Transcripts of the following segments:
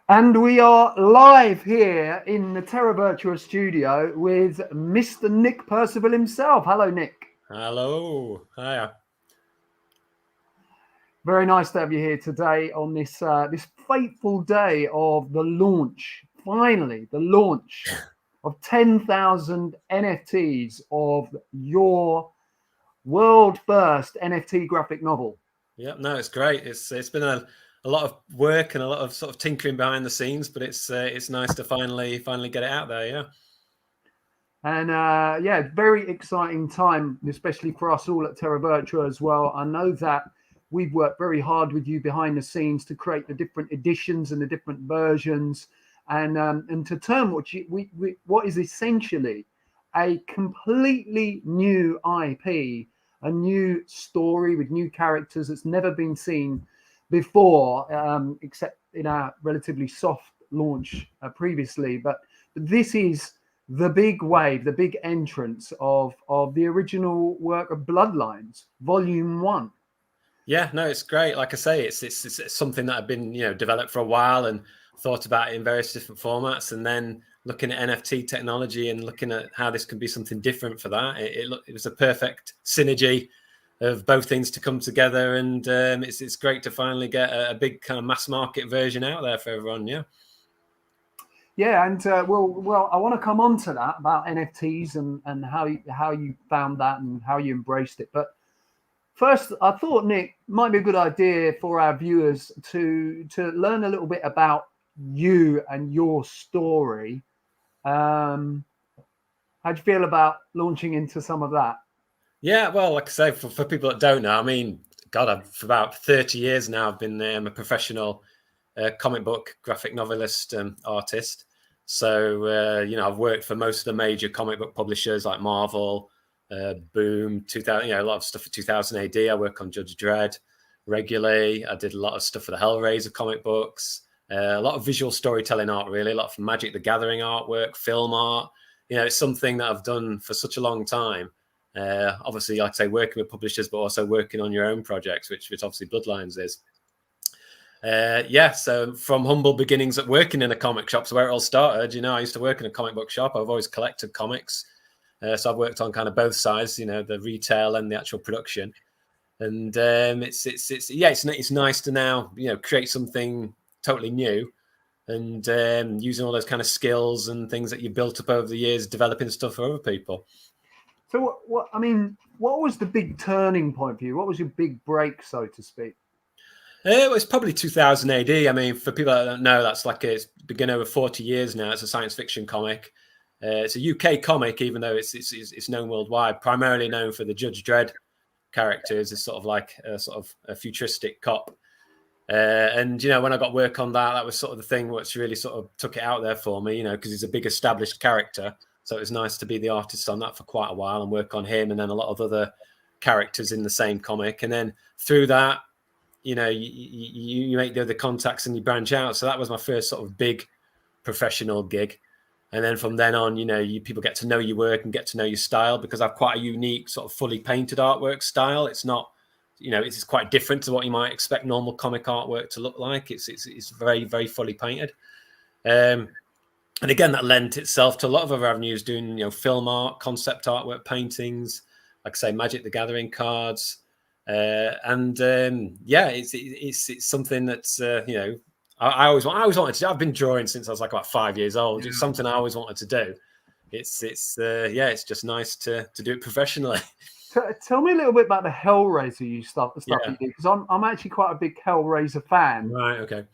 And we are live here in the Terra Virtua studio with Mr. Nick Percival himself. Hello, Nick. Hello. Hiya. Very nice to have you here today on this this fateful day of the launch. Finally, the launch of 10,000 NFTs of your world first NFT graphic novel. Yeah, no, it's great. It's been a lot of work and a lot of sort of tinkering behind the scenes, but it's nice to finally get it out there. Yeah. And yeah, very exciting time, especially for us all at Terra Virtua as well. I know that we've worked very hard with you behind the scenes to create the different editions and the different versions, and to turn what is essentially a completely new IP, a new story with new characters that's never been seen before, except in our relatively soft launch previously. But this is the big wave, the big entrance of the original work of Bloodlines, Volume 1. Yeah, no, it's great. Like I say, it's something that I've been developed for a while and thought about it in various different formats, and then looking at NFT technology and looking at how this can be something different for that. It was a perfect synergy of both things to come together, and it's great to finally get a big kind of mass market version out there for everyone. Yeah. Yeah, and well, I want to come on to that about NFTs and how you found that and how you embraced it. But first, I thought, Nick, might be a good idea for our viewers to learn a little bit about you and your story. How do you feel about launching into some of that? Yeah, well, like I say, for people that don't know, I mean, God, for about 30 years now, I've been a professional comic book graphic novelist artist. So, I've worked for most of the major comic book publishers like Marvel, Boom, 2000, a lot of stuff for 2000 AD. I work on Judge Dredd regularly. I did a lot of stuff for the Hellraiser comic books, a lot of visual storytelling art, really, a lot of Magic the Gathering artwork, film art. It's something that I've done for such a long time. Obviously, like I say, working with publishers, but also working on your own projects, which obviously Bloodlines is. So from humble beginnings at working in a comic shop, so where it all started, I used to work in a comic book shop. I've always collected comics. So I've worked on kind of both sides, the retail and the actual production. And it's nice to now, create something totally new and using all those kind of skills and things that you built up over the years, developing stuff for other people. So what was the big turning point for you? What was your big break, so to speak? It was probably 2000 AD. I mean, for people that don't know, that's it's been over 40 years now. It's a science fiction comic. It's a UK comic, even though it's known worldwide. Primarily known for the Judge Dredd characters, is sort of like a futuristic cop. And when I got work on that was sort of the thing which really sort of took it out there for me. Because he's a big established character, so it was nice to be the artist on that for quite a while and work on him, and then a lot of other characters in the same comic. And then through that, you make the other contacts and you branch out. So that was my first sort of big professional gig. And then from then on, people get to know your work and get to know your style, because I have quite a unique sort of fully painted artwork style. It's not, it's quite different to what you might expect normal comic artwork to look like. It's very, very fully painted. And again, that lent itself to a lot of other avenues, doing, film art, concept artwork, paintings, like I say, Magic the Gathering cards. It's something that's I always wanted to do. I've been drawing since I was like about 5 years old. It's something I always wanted to do. It's just nice to do it professionally. Tell me a little bit about the Hellraiser stuff you do, because I'm actually quite a big Hellraiser fan. Right. Okay.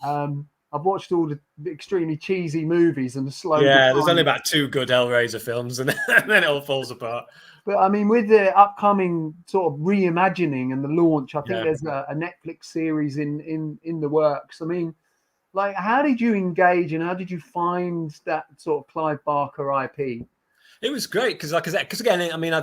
I've watched all the extremely cheesy movies and the slow. Yeah, there's only about 2 good Hellraiser films, and then it all falls apart. But I mean, with the upcoming sort of reimagining and the launch, I think there's a Netflix series in the works. I mean, like, how did you engage and how did you find that sort of Clive Barker IP? It was great because again, I mean,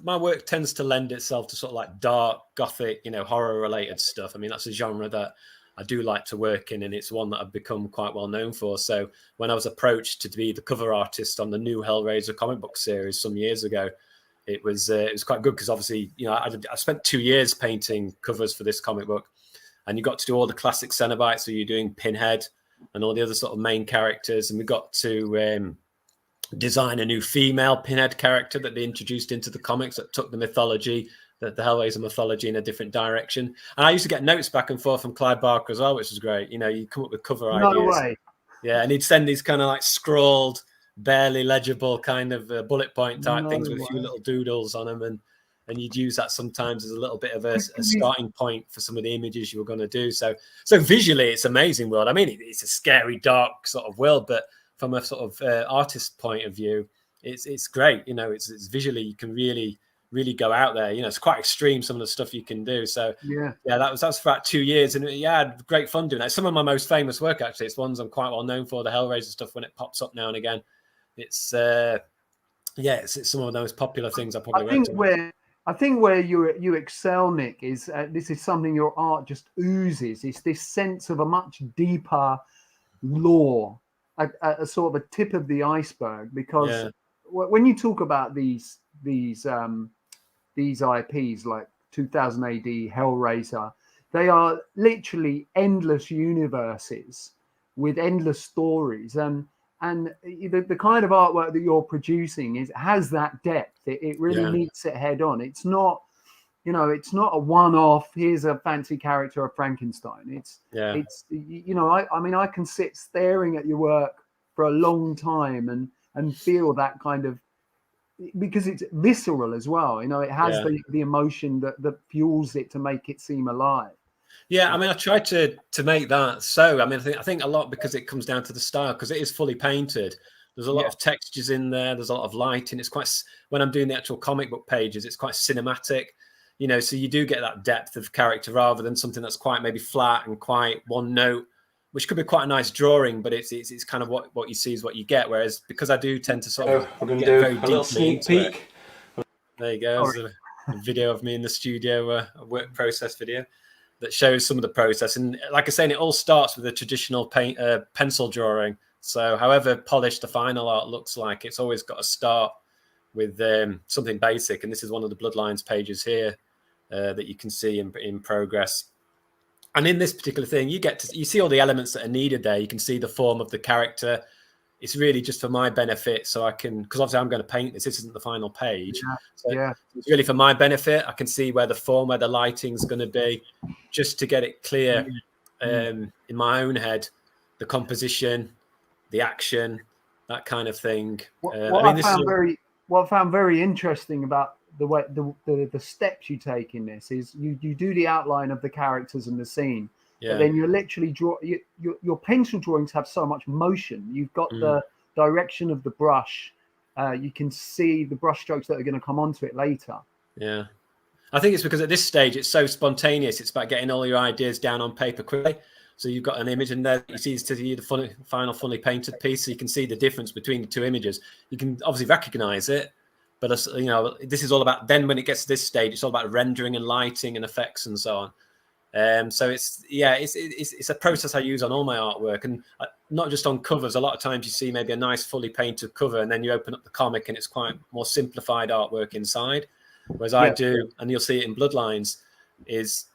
my work tends to lend itself to sort of like dark, gothic, horror related stuff. I mean, that's a genre that I do like to work in, and it's one that I've become quite well known for. So when I was approached to be the cover artist on the new Hellraiser comic book series some years ago, it was quite good because obviously, I spent 2 years painting covers for this comic book, and you got to do all the classic Cenobites. So you're doing Pinhead, and all the other sort of main characters. And we got to design a new female Pinhead character that they introduced into the comics that took the mythology, the Hellraiser mythology, in a different direction. And I used to get notes back and forth from Clive Barker as well, which was great. You know, you come up with cover No ideas. way. Yeah, and he'd send these kind of like scrawled, barely legible kind of bullet point type things with a few little doodles on them, and you'd use that sometimes as a little bit of a starting point for some of the images you were going to do. So visually, it's an amazing world. I mean, it's a scary, dark sort of world, but from a sort of artist point of view, it's great. You know, it's visually, you can really go out there. You know, it's quite extreme, some of the stuff you can do. So yeah, that was for about 2 years, and yeah, I had great fun doing that. Some of my most famous work, actually, it's ones I'm quite well known for. The Hellraiser stuff, when it pops up now and again, it's it's some of the most popular things I probably worked on. I think where you excel, Nick, is this is something your art just oozes. It's this sense of a much deeper lore, a sort of a tip of the iceberg. Because when you talk about these IPs like 2000 AD, Hellraiser, they are literally endless universes with endless stories, and the kind of artwork that you're producing has that depth. It really meets it head on. It's not, you know, it's not a one-off. Here's a fancy character of Frankenstein. It's you know, I mean, I can sit staring at your work for a long time and feel that kind of, because it's visceral as well. You know, it has the emotion that fuels it to make it seem alive. Yeah, I mean, I tried to make that. So, I mean, I think a lot, because it comes down to the style, because it is fully painted. There's a lot of textures in there. There's a lot of lighting. It's quite, when I'm doing the actual comic book pages, it's quite cinematic, you know, so you do get that depth of character rather than something that's quite maybe flat and quite one note, which could be quite a nice drawing, but it's kind of what you see is what you get. Whereas because I do tend to sort of we're going to do a little sneak peek. There you go. There's a video of me in the studio, a work process video that shows some of the process. And like I was saying, it all starts with a traditional pencil drawing. So however polished the final art looks like, it's always got to start with something basic. And this is one of the Bloodlines pages here that you can see in progress. And in this particular thing, you see all the elements that are needed there. You can see the form of the character. It's really just for my benefit, so I can, because obviously I'm going to paint this. This isn't the final page. It's really for my benefit. I can see where the form, where the lighting's going to be, just to get it clear in my own head, the composition, the action, that kind of thing. What I found very interesting about the way the steps you take in this is you do the outline of the characters and the scene. But then you literally draw. Your pencil drawings have so much motion. You've got the direction of the brush. You can see the brush strokes that are going to come onto it later. Yeah, I think it's because at this stage it's so spontaneous. It's about getting all your ideas down on paper quickly. So you've got an image, and there you see the final fully painted piece. So you can see the difference between the two images. You can obviously recognize it, but you know, this is all about. Then when it gets to this stage, it's all about rendering and lighting and effects and so on. So it's a process I use on all my artwork, and not just on covers. A lot of times you see maybe a nice fully painted cover, and then you open up the comic and it's quite more simplified artwork inside. Whereas I do, and you'll see it in Bloodlines, is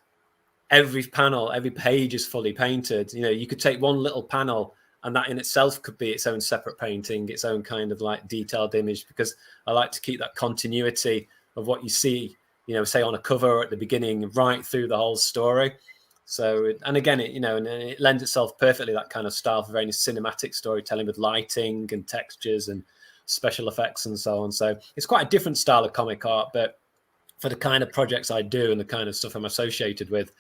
every panel, every page is fully painted. You know, you could take one little panel, and that in itself could be its own separate painting, its own kind of like detailed image, because I like to keep that continuity of what you see, you know, say on a cover or at the beginning, right through the whole story. So, and again, it, you know, and it lends itself perfectly, that kind of style, for very cinematic storytelling with lighting and textures and special effects and so on. So it's quite a different style of comic art, but for the kind of projects I do and the kind of stuff I'm associated with,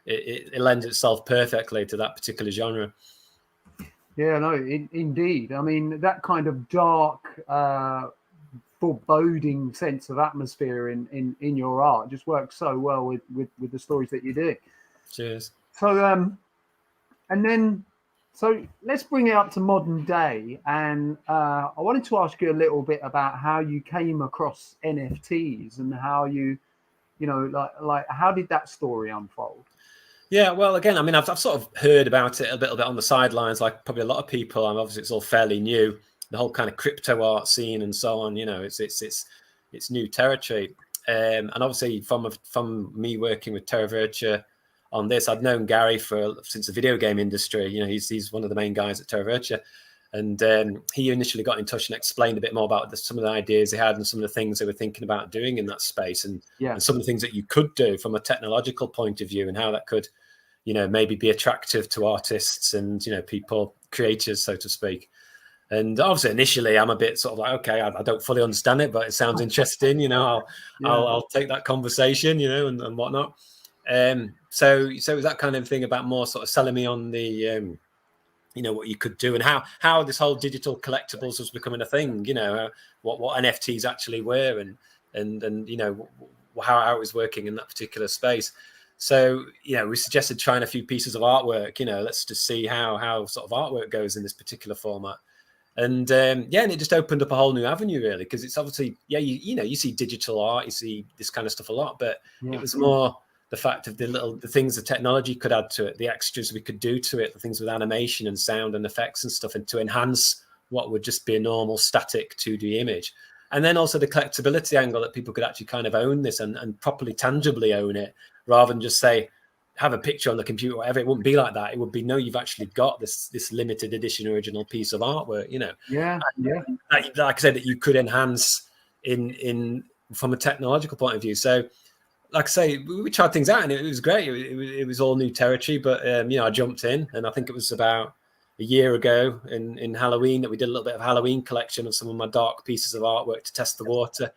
it lends itself perfectly to that particular genre. Yeah, no, indeed. I mean, that kind of dark, foreboding sense of atmosphere in your art just works so well with the stories that you do. Cheers. So and then let's bring it up to modern day, and I wanted to ask you a little bit about how you came across NFTs and how you know, like how did that story unfold? Yeah, well, again, I mean, I've sort of heard about it a little bit on the sidelines, like probably a lot of people. Obviously it's all fairly new, the whole kind of crypto art scene and so on. You know, it's new territory, and obviously from me working with Terra Virtua on this. I'd known Gary since the video game industry. You know, he's one of the main guys at Terra Virtua. And he initially got in touch and explained a bit more about some of the ideas they had and some of the things they were thinking about doing in that space, and some of the things that you could do from a technological point of view, and how that could, you know, maybe be attractive to artists and, you know, people, creators, so to speak. And obviously, initially, I'm a bit sort of like, okay, I don't fully understand it, but it sounds interesting. You know, I'll take that conversation, you know, and whatnot. So it was that kind of thing about more sort of selling me on the, you know, what you could do and how this whole digital collectibles was becoming a thing. You know, what NFTs actually were, and you know how it was working in that particular space. So, you know, we suggested trying a few pieces of artwork. You know, let's just see how sort of artwork goes in this particular format. And and it just opened up a whole new avenue, really, because it's obviously, you know, you see digital art, you see this kind of stuff a lot, but it was more the fact of the things the technology could add to it, the extras we could do to it, the things with animation and sound and effects and stuff, and to enhance what would just be a normal static 2D image. And then also the collectability angle, that people could actually kind of own this and properly, tangibly own it, rather than just say, have a picture on the computer or whatever. It wouldn't be like that. It would be, no, you've actually got this limited edition original piece of artwork, you know. Like I said, that you could enhance in from a technological point of view. So like I say, we tried things out and it was great. It was all new territory, but you know, I jumped in, and I think it was about a year ago in Halloween that we did a little bit of Halloween collection of some of my dark pieces of artwork to test the water,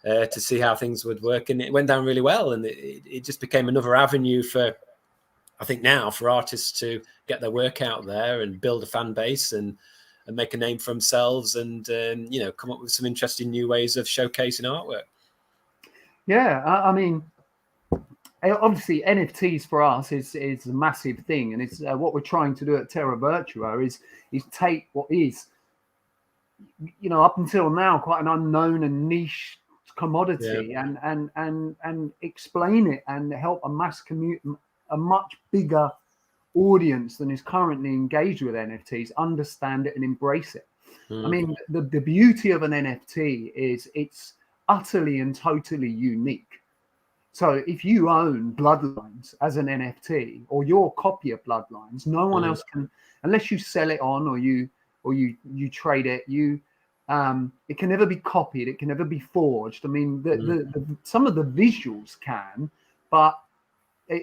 to see how things would work. And it went down really well. And it just became another avenue for, I think now, for artists to get their work out there and build a fan base and make a name for themselves, and you know, come up with some interesting new ways of showcasing artwork. Yeah, I mean, obviously NFTs for us is a massive thing, and it's what we're trying to do at Terra Virtua is take what is, you know, up until now quite an unknown and niche commodity, and explain it and help a much bigger audience than is currently engaged with NFTs understand it and embrace it. I mean, the beauty of an NFT is it's utterly and totally unique. So if you own Bloodlines as an NFT, or your copy of Bloodlines, no one else can, unless you sell it on or you trade it. It can never be copied. It can never be forged. I mean, some of the visuals can, but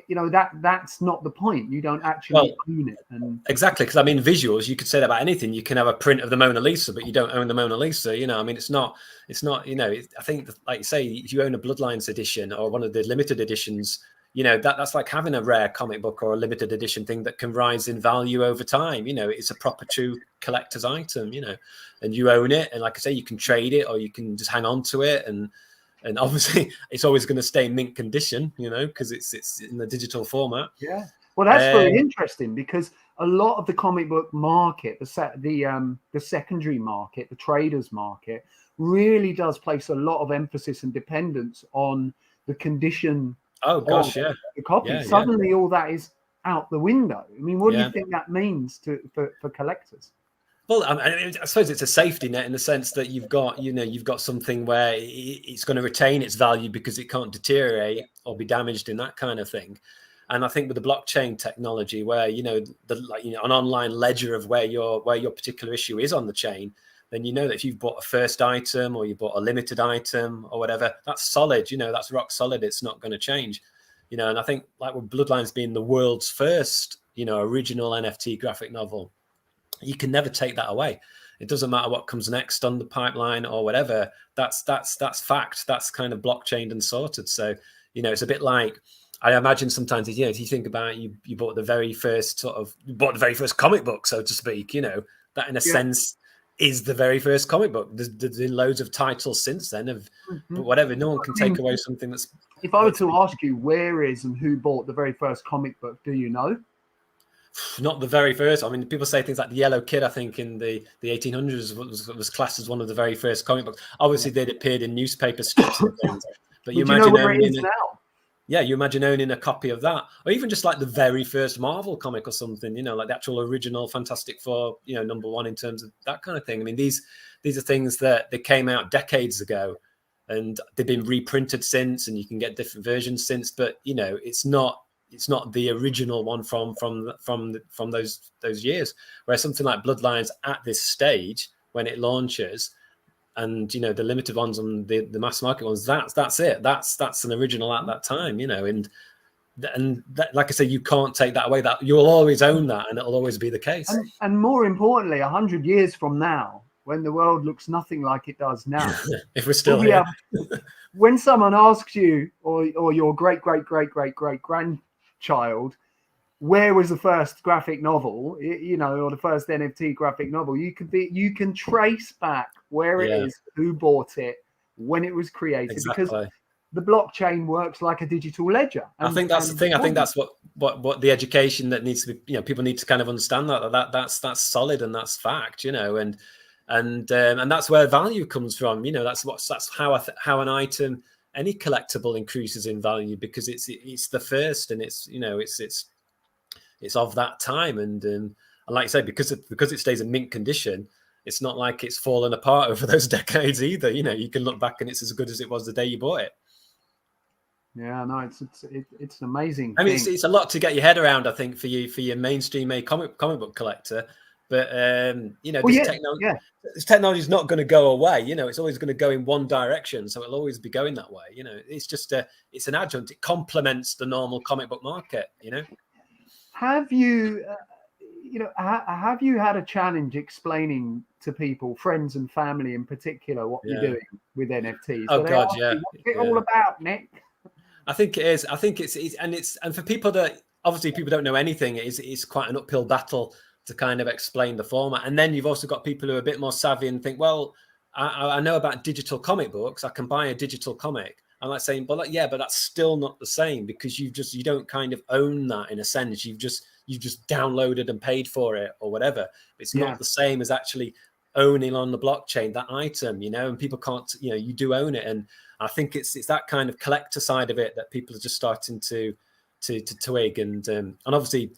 you know, that's not the point. You don't actually own it. And exactly, because I mean, visuals, you could say that about anything. You can have a print of the Mona Lisa, but you don't own the Mona Lisa. You know, I mean, it's not. You know, I think, like you say, if you own a Bloodlines edition or one of the limited editions, you know, that's like having a rare comic book or a limited edition thing that can rise in value over time. You know, it's a proper true collector's item. You know, and you own it, and like I say, you can trade it or you can just hang on to it, and obviously it's always going to stay in mint condition, you know, because it's in the digital format. Yeah, well, that's very interesting, because a lot of the comic book market, the secondary market, the traders market, really does place a lot of emphasis and dependence on the condition. Oh gosh, yeah. The copy. Suddenly, all that is out the window. I mean, what do you think that means for collectors? Well, I suppose it's a safety net in the sense that you've got something where it's going to retain its value because it can't deteriorate or be damaged in that kind of thing. And I think with the blockchain technology, where you know an online ledger of where your particular issue is on the chain, then you know that if you've bought a first item or you bought a limited item or whatever, that's solid. You know, that's rock solid. It's not going to change. You know, and I think like with Bloodlines being the world's first, you know, original NFT graphic novel, you can never take that away. It doesn't matter what comes next on the pipeline or whatever. That's fact. That's kind of blockchained and sorted. So, you know, it's a bit like, I imagine sometimes, you know, if you think about it, you bought the very first comic book, so to speak, you know, that in a sense is the very first comic book. There's been loads of titles since then but whatever, no one can take away something that's. If I were to ask you where is and who bought the very first comic book, do you know? Not the very first. I mean, people say things like the Yellow Kid, I think in the 1800s was classed as one of the very first comic books. Obviously, they'd appeared in newspaper strips and things. But you imagine you imagine owning a copy of that, or even just like the very first Marvel comic or something, you know, like the actual original Fantastic Four, you know, #1 in terms of that kind of thing. I mean, these are things that they came out decades ago, and they've been reprinted since, and you can get different versions since. But you know, it's not it's not the original one from those years. Whereas something like Bloodlines at this stage, when it launches, and you know the limited ones on the mass market ones, that's it. That's an original at that time, you know, and that, like I say, you can't take that away. That you'll always own that, and it'll always be the case. And more importantly, 100 years from now, when the world looks nothing like it does now, if we're still here, when someone asks you or your great grandchild, where was the first graphic novel, you know, or the first NFT graphic novel, you can trace back where it is, who bought it, when it was created, because the blockchain works like a digital ledger. I think that's the thing. I think that's what the education that needs to be, you know, people need to kind of understand that's solid and that's fact, you know, and that's where value comes from. You know, that's how an item, any collectible, increases in value, because it's the first, and it's, you know, it's of that time, and like you say, because it stays in mint condition, it's not like it's fallen apart over those decades either. You know, you can look back and it's as good as it was the day you bought it. Yeah, no, it's an amazing I mean, thing. it's a lot to get your head around, I think, for your mainstream comic book collector. But you know, this technology is not going to go away. You know, it's always going to go in one direction, so it'll always be going that way. You know, it's just it's an adjunct. It complements the normal comic book market. You know, have you have you had a challenge explaining to people, friends and family in particular, what you're doing with NFTs? Oh God, what's it all about, Nick? I think it is. I think it's and for people that obviously people don't know anything, it's quite an uphill battle to kind of explain the format. And then you've also got people who are a bit more savvy and think, well, I know about digital comic books. I can buy a digital comic. I'm like saying, but that's still not the same, because you don't kind of own that in a sense. You've just downloaded and paid for it or whatever. It's not the same as actually owning on the blockchain that item, you know, and people can't, you know, you do own it. And I think it's that kind of collector side of it that people are just starting to twig. And obviously,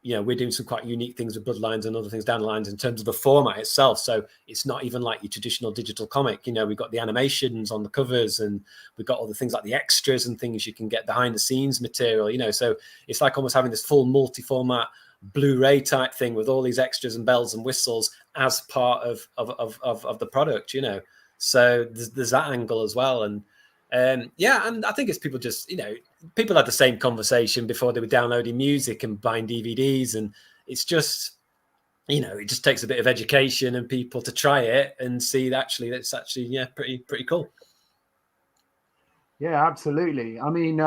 you know, we're doing some quite unique things with Bloodlines and other things down the lines in terms of the format itself. So it's not even like your traditional digital comic. You know, we've got the animations on the covers, and we've got all the things like the extras and things you can get behind the scenes material, you know. So it's like almost having this full multi-format Blu-ray type thing with all these extras and bells and whistles as part of the product, you know. So there's that angle as well. And and I think it's people just, you know, people had the same conversation before they were downloading music and buying DVDs, and it's just, you know, it just takes a bit of education and people to try it and see that it's actually pretty cool. Yeah, absolutely. I mean,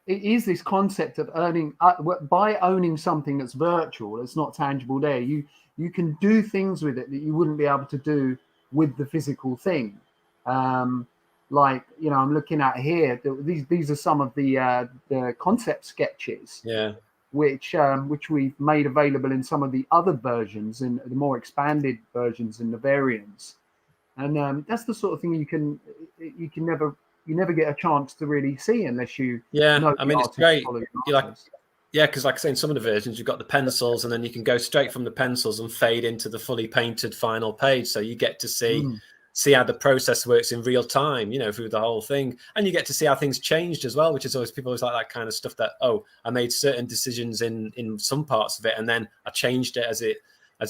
it is this concept of earning by owning something that's virtual, it's not tangible there. You can do things with it that you wouldn't be able to do with the physical thing. Like, you know, I'm looking at here, these are some of the concept sketches, which we've made available in some of the other versions, in the more expanded versions in the variants. And that's the sort of thing you never get a chance to really see unless you know. I mean, it's great. Because like I say, in some of the versions you've got the pencils, and then you can go straight from the pencils and fade into the fully painted final page, so you get to see how the process works in real time, you know, through the whole thing. And you get to see how things changed as well, which is always, people always like that kind of stuff, that, oh, I made certain decisions in some parts of it, and then I changed it as it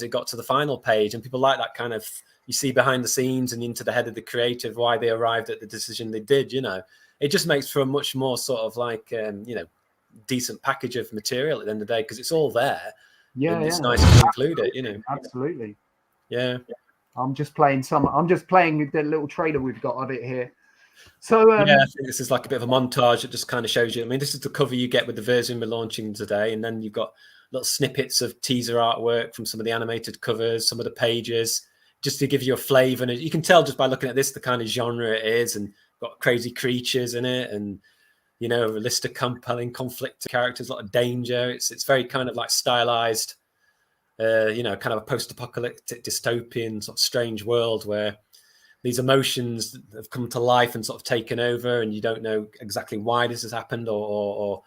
got to the final page. And people like that kind of, you see behind the scenes and into the head of the creative why they arrived at the decision they did, you know. It just makes for a much more sort of like, you know, decent package of material at the end of the day, because it's all there. It's nice to include it, you know. Absolutely. Yeah. I'm just playing the little trailer we've got of it here. So I think this is like a bit of a montage that just kind of shows you. I mean, this is the cover you get with the version we're launching today, and then you've got little snippets of teaser artwork from some of the animated covers, some of the pages, just to give you a flavor. And you can tell just by looking at this the kind of genre it is, and got crazy creatures in it, and, you know, a list of compelling conflict characters, a lot of danger. It's very kind of like stylized, you know, kind of a post-apocalyptic dystopian sort of strange world where these emotions have come to life and sort of taken over, and you don't know exactly why this has happened or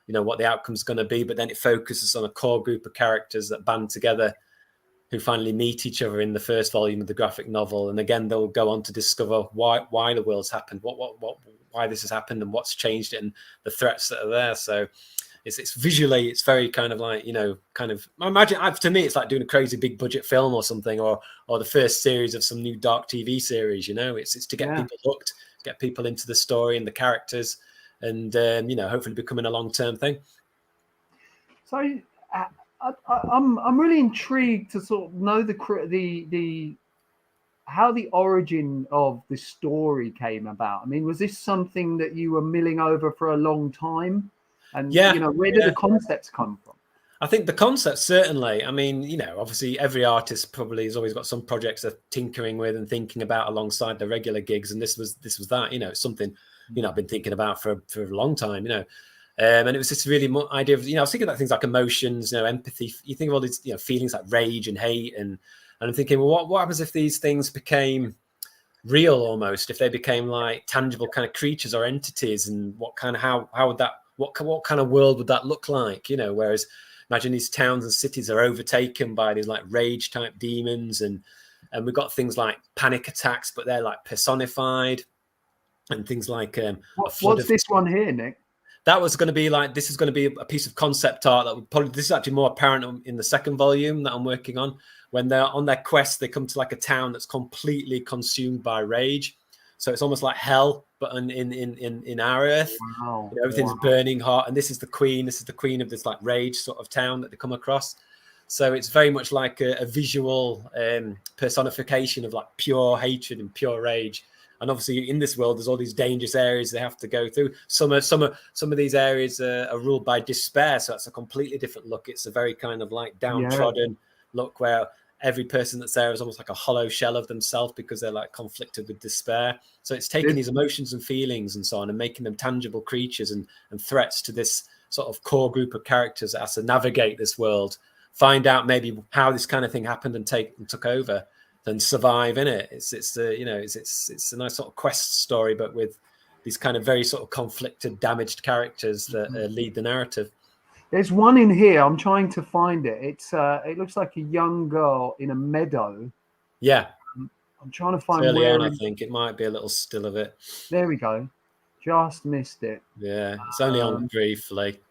you know, what the outcome's going to be. But then it focuses on a core group of characters that band together who finally meet each other in the first volume of the graphic novel, and again they'll go on to discover why the world's happened, why this has happened, and what's changed it, and the threats that are there. So it's visually, it's very kind of like, you know, kind of, I imagine, to me it's like doing a crazy big budget film or something, or the first series of some new dark TV series. You know, it's to get people hooked, get people into the story and the characters, and you know, hopefully becoming a long-term thing. So I'm really intrigued to sort of know the how the origin of the story came about. I mean, was this something that you were milling over for a long time? And you know, where did the concepts come from? I think the concept, certainly. I mean, you know, obviously every artist probably has always got some projects they're tinkering with and thinking about alongside their regular gigs. And this was that, you know, something, you know, I've been thinking about for a long time, you know. And it was this really idea of, you know, I was thinking about things like emotions, you know, empathy. You think of all these, you know, feelings like rage and hate. And I'm thinking, well, what happens if these things became real almost, if they became like tangible kind of creatures or entities, and what kind of, how would that, what kind of world would that look like, you know? Whereas imagine these towns and cities are overtaken by these like rage type demons, and we've got things like panic attacks, but they're like personified, and things like what's this one here, Nick? That was going to be like, this is going to be a piece of concept art that would probably, this is actually more apparent in the second volume that I'm working on. When they're on their quest, they come to like a town that's completely consumed by rage. So it's almost like hell, but in our earth. Wow. You know, everything's burning hot, and this is the queen of this like rage sort of town that they come across. So it's very much like a visual personification of like pure hatred and pure rage. And obviously in this world, there's all these dangerous areas they have to go through. Some of these areas are ruled by despair. So that's a completely different look. It's a very kind of like downtrodden look, where every person that's there is almost like a hollow shell of themselves, because they're like conflicted with despair. So it's taking these emotions and feelings and so on, and making them tangible creatures and threats to this sort of core group of characters that has to navigate this world, find out maybe how this kind of thing happened and took over, then survive in it. It's you know, it's a nice sort of quest story, but with these kind of very sort of conflicted, damaged characters that lead the narrative. There's one in here. I'm trying to find it. It looks like a young girl in a meadow. Yeah. I'm trying to find early where. On, I think it might be a little still of it. There we go. Just missed it. Yeah, it's only on briefly.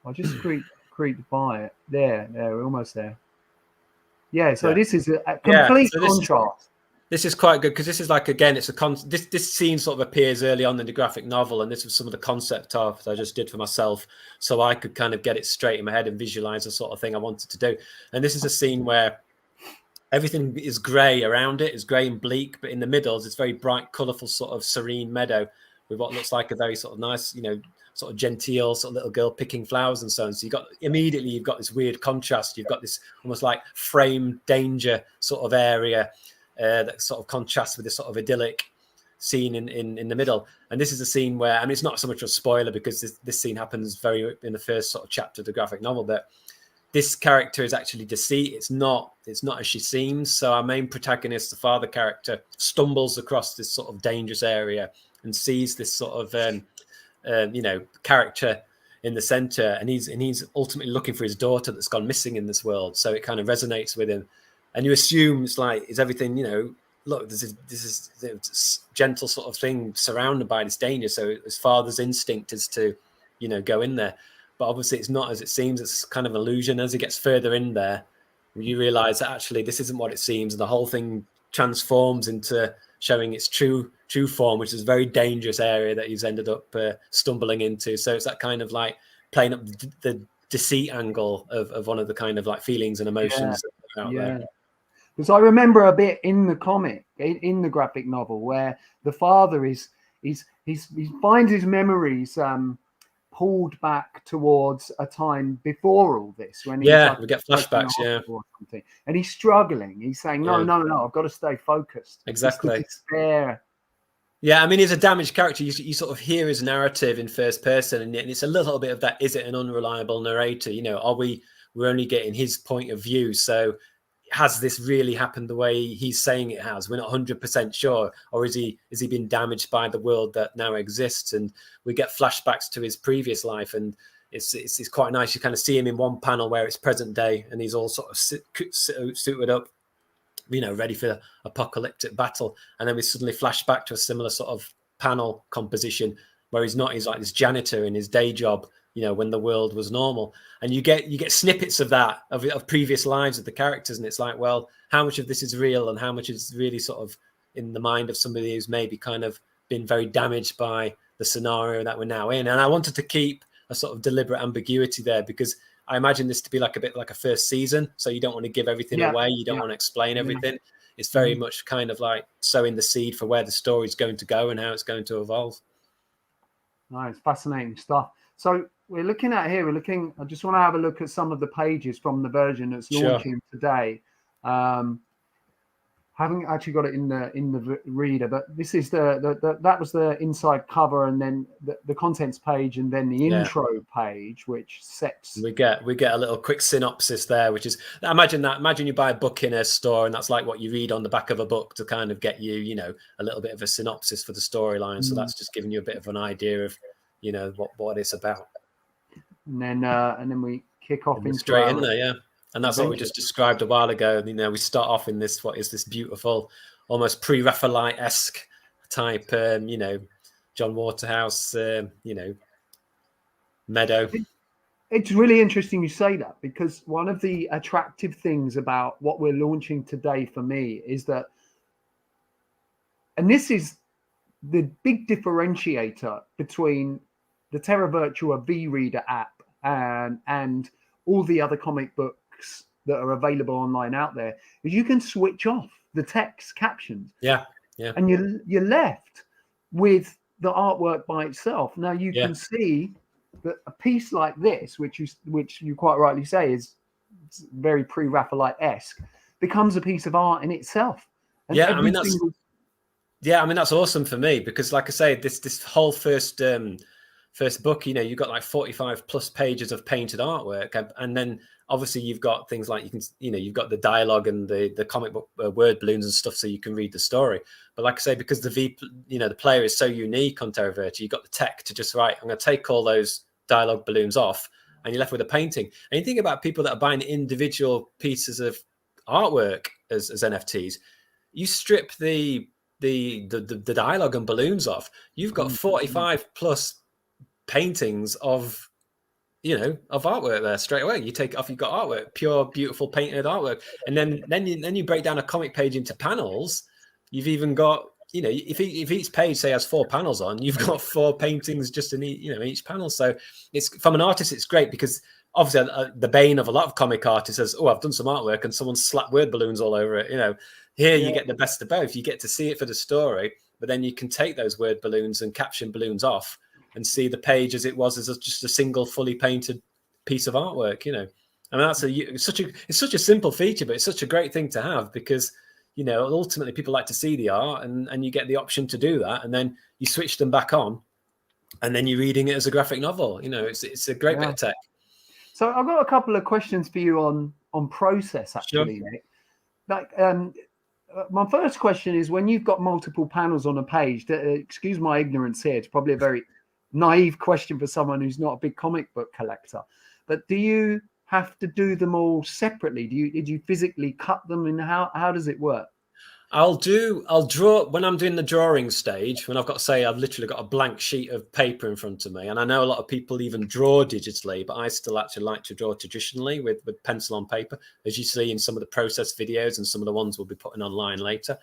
I just creeped by it. There, we're almost there. Yeah. So this is a complete contrast. This is quite good, because this is like, again, it's this scene sort of appears early on in the graphic novel, and this was some of the concept art I just did for myself, so I could kind of get it straight in my head and visualize the sort of thing I wanted to do. And this is a scene where everything is grey around it, is grey and bleak, but in the middle is this very bright, colourful sort of serene meadow with what looks like a very sort of nice, you know, sort of genteel sort of little girl picking flowers and so on. So you've got this weird contrast. You've got this almost like framed danger sort of area that sort of contrasts with this sort of idyllic scene in the middle. And this is a scene where, I mean, it's not so much a spoiler, because this scene happens very in the first sort of chapter of the graphic novel, but this character is actually deceit. It's not as she seems. So our main protagonist, the father character, stumbles across this sort of dangerous area and sees this sort of you know, character in the center, and he's ultimately looking for his daughter that's gone missing in this world. So it kind of resonates with him. And you assume it's like, is everything, you know, look, this is gentle sort of thing surrounded by this danger. So his father's instinct is to, you know, go in there. But obviously it's not as it seems. It's kind of illusion. As he gets further in there, you realize that actually this isn't what it seems. And the whole thing transforms into showing its true form, which is a very dangerous area that he's ended up stumbling into. So it's that kind of like playing up the deceit angle of one of the kind of like feelings and emotions out there. Because I remember a bit in the comic, in the graphic novel, where the father he finds his memories pulled back towards a time before all this, when we get flashbacks, or something, and he's struggling. He's saying, no, I've got to stay focused. Exactly. Despair. Yeah, I mean, he's a damaged character. You sort of hear his narrative in first person, and it's a little bit of that. Is it an unreliable narrator? You know, we're only getting his point of view. So has this really happened the way he's saying it has? We're not 100% sure. Or is he been damaged by the world that now exists? And we get flashbacks to his previous life. And it's quite nice. You kind of see him in one panel where it's present day and he's all sort of suited up, you know, ready for apocalyptic battle. And then we suddenly flash back to a similar sort of panel composition where he's like this janitor in his day job, you know, when the world was normal. And you get snippets of that, of previous lives of the characters. And it's like, well, how much of this is real and how much is really sort of in the mind of somebody who's maybe kind of been very damaged by the scenario that we're now in. And I wanted to keep a sort of deliberate ambiguity there, because I imagine this to be like a bit like a first season. So you don't want to give everything away. You don't want to explain everything. It's very much kind of like sowing the seed for where the story's going to go and how it's going to evolve. Nice, fascinating stuff. So we're looking at here, I just want to have a look at some of the pages from the version that's launching today. Haven't actually got it in the reader, but this is that was the inside cover, and then the contents page, and then the intro page, which sets. We get a little quick synopsis there, which is, imagine you buy a book in a store, and that's like what you read on the back of a book to kind of get you, you know, a little bit of a synopsis for the storyline. So that's just giving you a bit of an idea of, you know, what it's about. And then we kick off into straight in there, yeah. And that's what we just described a while ago. You know, we start off in this, what is this beautiful, almost pre-Raphaelite-esque type, you know, John Waterhouse, you know, meadow. It's really interesting you say that, because one of the attractive things about what we're launching today for me is that, and this is the big differentiator between the Terra Virtua V-Reader app and all the other comic books that are available online out there, is you can switch off the text captions. Yeah. And you're left with the artwork by itself. Now you can see that a piece like this, which you quite rightly say is very pre-Raphaelite-esque, becomes a piece of art in itself. And I mean that's awesome for me, because like I say, this whole first book, you know, you've got like 45 plus pages of painted artwork, and then obviously you've got things like you've got the dialogue and the comic book word balloons and stuff, so you can read the story. But like I say, because the player is so unique on Terra Virtua, you've got the tech to just write, I'm going to take all those dialogue balloons off, and you're left with a painting. And you think about people that are buying individual pieces of artwork as NFTs, you strip the dialogue and balloons off, you've got 45 plus paintings of artwork there straight away. You take it off, you've got artwork, pure, beautiful painted artwork. And then you break down a comic page into panels. You've even got, you know, if each page say has 4 panels on, you've got 4 paintings just in each panel. So it's, from an artist, it's great, because obviously the bane of a lot of comic artists is, I've done some artwork and someone slapped word balloons all over it. You know, here you get the best of both. You get to see it for the story, but then you can take those word balloons and caption balloons off and see the page as it was, as just a single fully painted piece of artwork. You know, I mean, it's such a simple feature, but it's such a great thing to have, because, you know, ultimately people like to see the art, and you get the option to do that, and then you switch them back on, and then you're reading it as a graphic novel. You know, it's a great bit of tech. So I've got a couple of questions for you on process, actually, Nick. Like, my first question is, when you've got multiple panels on a page, excuse my ignorance here, it's probably a very naive question for someone who's not a big comic book collector, but do you have to do them all separately? Did you physically cut them, and how does it work? I'll draw when I'm doing the drawing stage, when I've got to say I've literally got a blank sheet of paper in front of me. And I know a lot of people even draw digitally, but I still actually like to draw traditionally with pencil on paper, as you see in some of the process videos and some of the ones we'll be putting online later.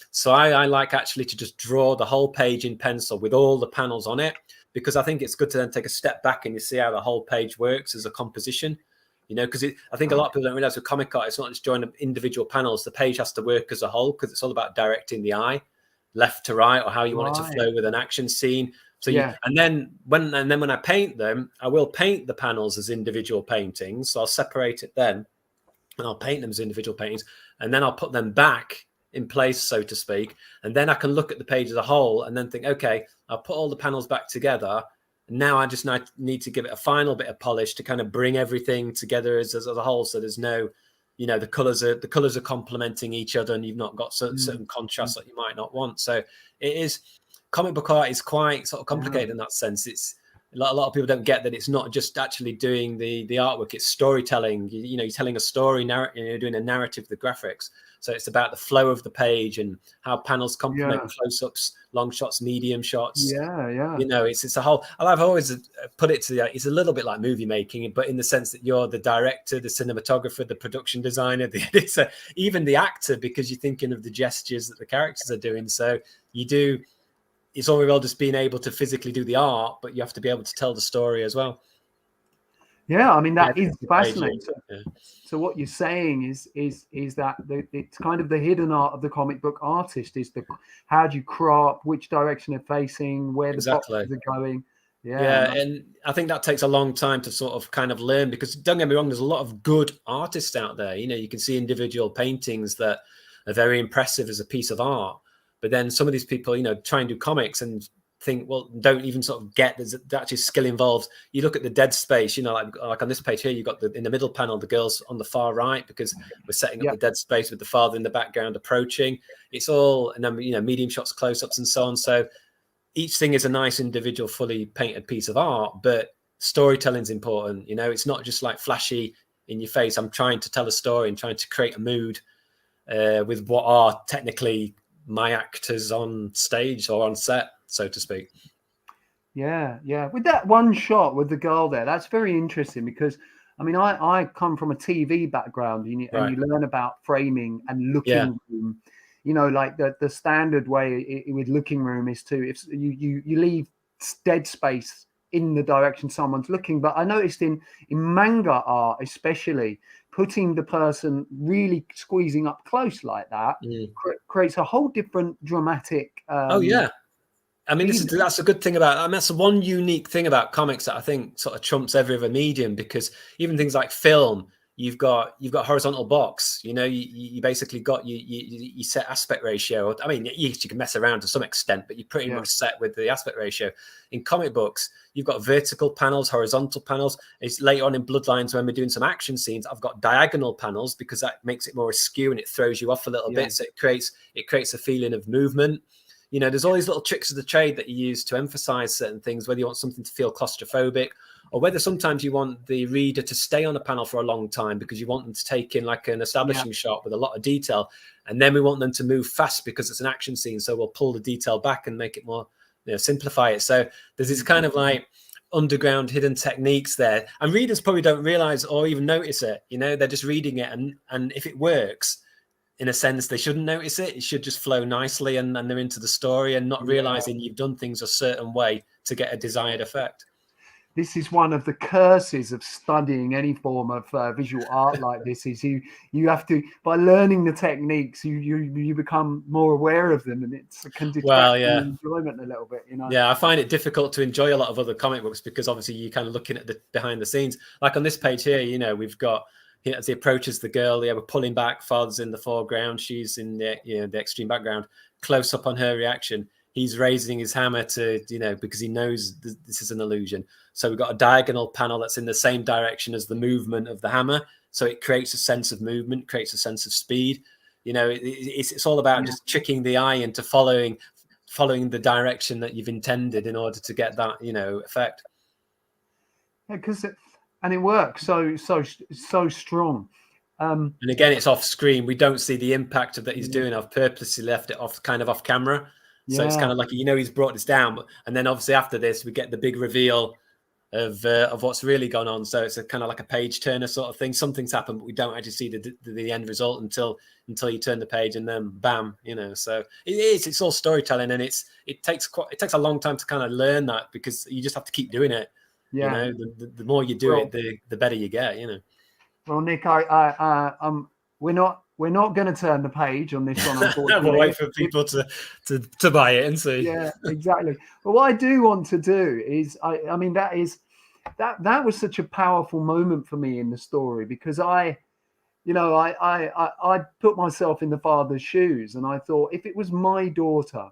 So I like actually to just draw the whole page in pencil with all the panels on it, because I think it's good to then take a step back and you see how the whole page works as a composition. You know, because I think a lot of people don't realize with comic art, it's not just drawing individual panels. The page has to work as a whole, because it's all about directing the eye left to right, or how you want it to flow with an action scene. So and then when I paint them, I will paint the panels as individual paintings. So I'll separate it then, and I'll paint them as individual paintings, and then I'll put them back in place, so to speak. And then I can look at the page as a whole and then think, okay, I'll put all the panels back together. Now I just need to give it a final bit of polish to kind of bring everything together as a whole. So there's no, you know, the colors are complementing each other, and you've not got certain contrasts that you might not want. So comic book art is quite sort of complicated in that sense. It's A lot of people don't get that it's not just actually doing the artwork, it's storytelling. You're telling a story, you're doing a narrative, the graphics. So it's about the flow of the page and how panels complement close-ups, long shots, medium shots. It's a whole. I've always put it to it's a little bit like movie making, but in the sense that you're the director, the cinematographer, the production designer, the editor, even the actor, because you're thinking of the gestures that the characters are doing. So it's all very well just being able to physically do the art, but you have to be able to tell the story as well. Yeah, I mean, that is fascinating. So what you're saying is that it's kind of the hidden art of the comic book artist is how do you crop, which direction they're facing, where the boxes are going. Yeah, and I think that takes a long time to sort of kind of learn, because don't get me wrong, there's a lot of good artists out there. You can see individual paintings that are very impressive as a piece of art, but then some of these people, try and do comics and think, well, don't even sort of get there's actually skill involved. You look at the dead space, like on this page here, you've got in the middle panel, the girls on the far right, because we're setting up the dead space with the father in the background approaching. It's all, and then, medium shots, close-ups and so on. So each thing is a nice individual, fully painted piece of art, but storytelling's important. It's not just like flashy in your face. I'm trying to tell a story and trying to create a mood with what are technically my actors on stage or on set, so to speak. Yeah. With that one shot with the girl there, that's very interesting, because I mean, I come from a TV background, and you learn about framing and looking room. Like the standard way with looking room is if you leave dead space in the direction someone's looking. But I noticed in manga art, especially, putting the person really squeezing up close like that creates a whole different dramatic. I mean, that's a good thing about. I mean, that's the one unique thing about comics that I think sort of trumps every other medium, because even things like film, you've got horizontal box. You basically got you set aspect ratio. I mean, you can mess around to some extent, but you're pretty much set with the aspect ratio. In comic books, you've got vertical panels, horizontal panels. It's later on in Bloodlines, when we're doing some action scenes, I've got diagonal panels, because that makes it more askew and it throws you off a little bit. So it creates a feeling of movement. There's all these little tricks of the trade that you use to emphasize certain things, whether you want something to feel claustrophobic, or whether sometimes you want the reader to stay on a panel for a long time because you want them to take in like an establishing shot with a lot of detail. And then we want them to move fast because it's an action scene. So we'll pull the detail back and make it more, simplify it. So there's this kind of like underground hidden techniques there. And readers probably don't realize or even notice it. They're just reading it. And if it works, in a sense, they shouldn't notice it. It should just flow nicely and they're into the story and not realizing you've done things a certain way to get a desired effect. This is one of the curses of studying any form of visual art like this, is you have to, by learning the techniques, you become more aware of them, and it can detract from enjoyment a little bit, Yeah, I find it difficult to enjoy a lot of other comic books because obviously you're kind of looking at the behind the scenes. Like on this page here, we've got, as he approaches the girl, we're pulling back, father's in the foreground, she's in the extreme background, close up on her reaction. He's raising his hammer to, because he knows this is an illusion. So we've got a diagonal panel that's in the same direction as the movement of the hammer. So it creates a sense of movement, creates a sense of speed. It's all about just tricking the eye into following the direction that you've intended in order to get that, effect. Yeah, because it works so strong. And again, it's off screen. We don't see the impact of that he's doing. I've purposely left it off camera. So it's kind of like, he's brought this down. And then obviously after this, we get the big reveal of what's really gone on. So it's a kind of like a page turner sort of thing. Something's happened, but we don't actually see the end result until you turn the page, and then bam, So it's all storytelling, and it takes a long time to kind of learn that, because you just have to keep doing it. Yeah. The more you do it, the better you get. Well, Nick, we're not going to turn the page on this one, unfortunately. We'll wait for people to buy it and see. Yeah, exactly. But what I do want to do is, I mean, that was such a powerful moment for me in the story, because I put myself in the father's shoes, and I thought, if it was my daughter,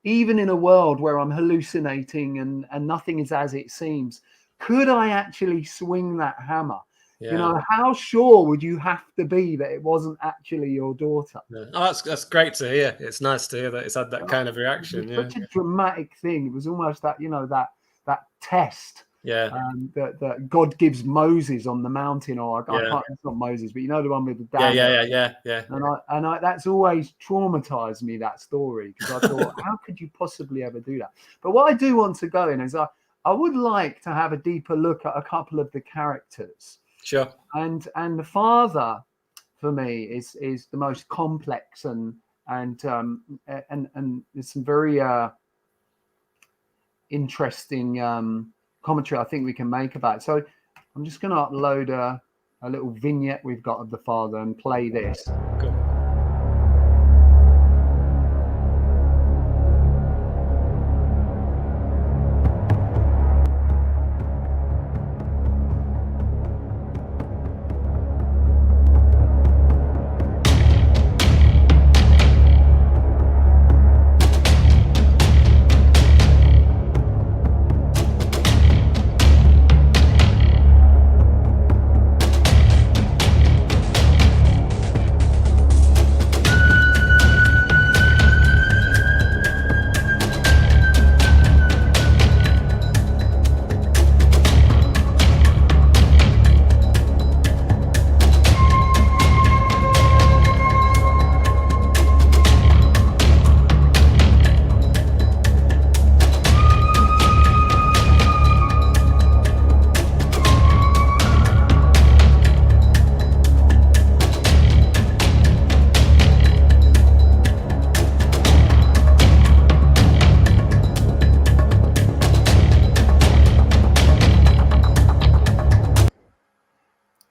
even in a world where I'm hallucinating and nothing is as it seems, could I actually swing that hammer? Yeah. How sure would you have to be that it wasn't actually your daughter? Yeah. Oh, that's great to hear. It's nice to hear that it's had that kind of reaction. Such a dramatic thing. It was almost that test. Yeah. That God gives Moses on the mountain, or I can't. It's not Moses, but you know the one with the dad. Yeah. And I that's always traumatized me, that story, because I thought, how could you possibly ever do that? But what I do want to go in is I would like to have a deeper look at a couple of the characters. Sure. And the father, for me, is the most complex, and there's some very interesting commentary I think we can make about it. So I'm just going to upload a little vignette we've got of the father and play this. Cool.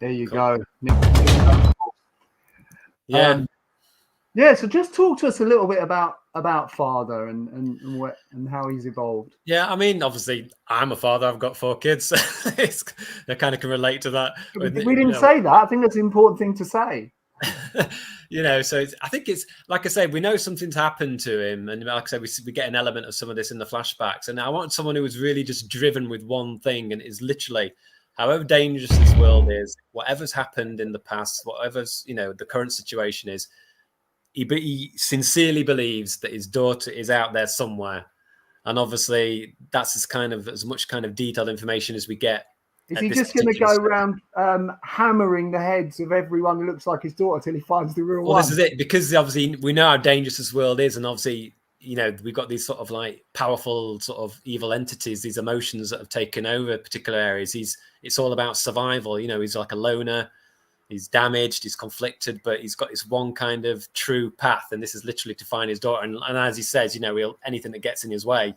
There you Cool. go. Yeah. Yeah, so just talk to us a little bit about father and how he's evolved. Yeah, I mean, obviously, I'm a father. I've got 4 kids. I kind of can relate to that. We didn't say that. I think that's an important thing to say. So I think it's, like I say, we know something's happened to him, and like I say, we get an element of some of this in the flashbacks. And I want someone who is really just driven with one thing, and is literally, however dangerous this world is, whatever's happened in the past, whatever's the current situation is, he sincerely believes that his daughter is out there somewhere. And obviously, that's as much detailed information as we get. Is he just going to go around hammering the heads of everyone who looks like his daughter till he finds the real one? Well, this is it, because obviously we know how dangerous this world is, and obviously, we've got these sort of like powerful sort of evil entities, these emotions that have taken over particular areas. It's all about survival. He's like a loner. He's damaged, he's conflicted, but he's got this one kind of true path, and this is literally to find his daughter. And as he says, anything that gets in his way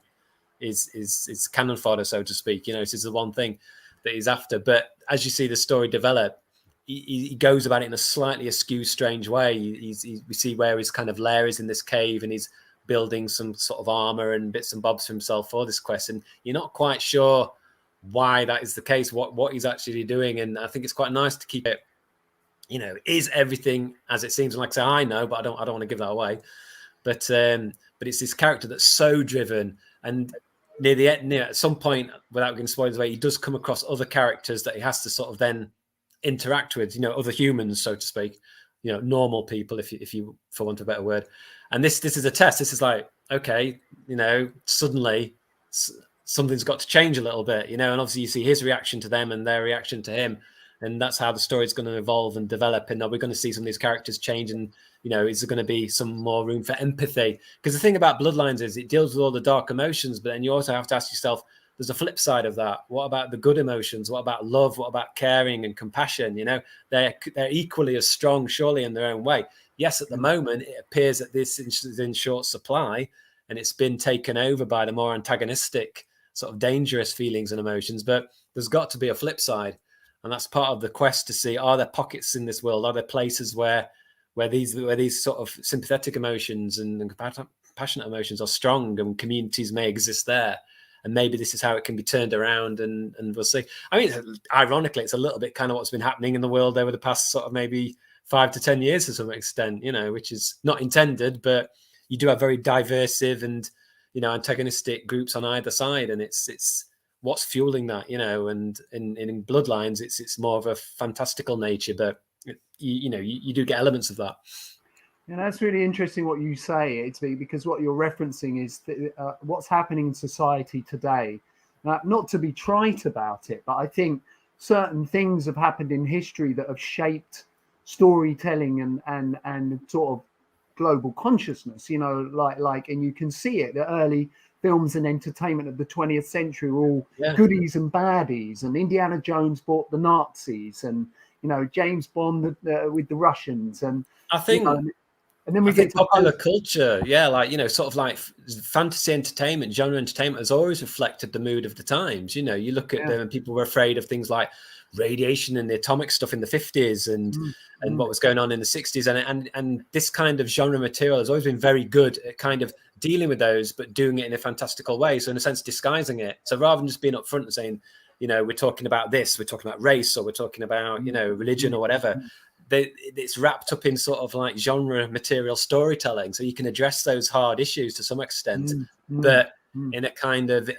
is cannon fodder, so to speak. This is the one thing that he's after. But as you see the story develop, he goes about it in a slightly askew, strange way. We see where his kind of lair is in this cave, and he's building some sort of armor and bits and bobs for himself for this quest. And you're not quite sure why that is the case, what he's actually doing. And I think it's quite nice to keep it, is everything as it seems? And like I say, I know, but I don't want to give that away. But it's this character that's so driven, and near the end, at some point, without getting spoilers away, he does come across other characters that he has to sort of then interact with, other humans, so to speak, normal people, if you for want of a better word. And this is a test. This is like, okay, suddenly something's got to change a little bit, and obviously you see his reaction to them and their reaction to him. And that's how the story is going to evolve and develop. And we're going to see some of these characters change. And, is there going to be some more room for empathy? Because the thing about Bloodlines is it deals with all the dark emotions, but then you also have to ask yourself, there's a flip side of that. What about the good emotions? What about love? What about caring and compassion? They're equally as strong, surely, in their own way. Yes, at the moment, it appears that this is in short supply, and it's been taken over by the more antagonistic, sort of dangerous feelings and emotions. But there's got to be a flip side. And that's part of the quest to see, are there pockets in this world? Are there places where these sort of sympathetic emotions and passionate emotions are strong, and communities may exist there? And maybe this is how it can be turned around, and we'll see. I mean, ironically, it's a little bit kind of what's been happening in the world over the past sort of maybe 5 to 10 years to some extent, which is not intended, but you do have very diversive and, antagonistic groups on either side. And it's what's fueling that, and in Bloodlines, it's more of a fantastical nature, but you do get elements of that. And that's really interesting what you say, it's because what you're referencing is what's happening in society today. Not to be trite about it, but I think certain things have happened in history that have shaped storytelling and sort of global consciousness, and you can see it. The early films and entertainment of the 20th century were all goodies and baddies, and Indiana Jones bought the Nazis, and James Bond with the Russians, and I think. And then we get to popular culture, sort of like fantasy entertainment, genre entertainment has always reflected the mood of the times. You look at them and people were afraid of things like radiation and the atomic stuff in the 50s and what was going on in the 60s. And this kind of genre material has always been very good at kind of dealing with those, but doing it in a fantastical way. So in a sense, disguising it. So rather than just being upfront and saying, we're talking about this, we're talking about race, or we're talking about, religion or whatever. It's wrapped up in sort of like genre material storytelling, so you can address those hard issues to some extent, but in a kind of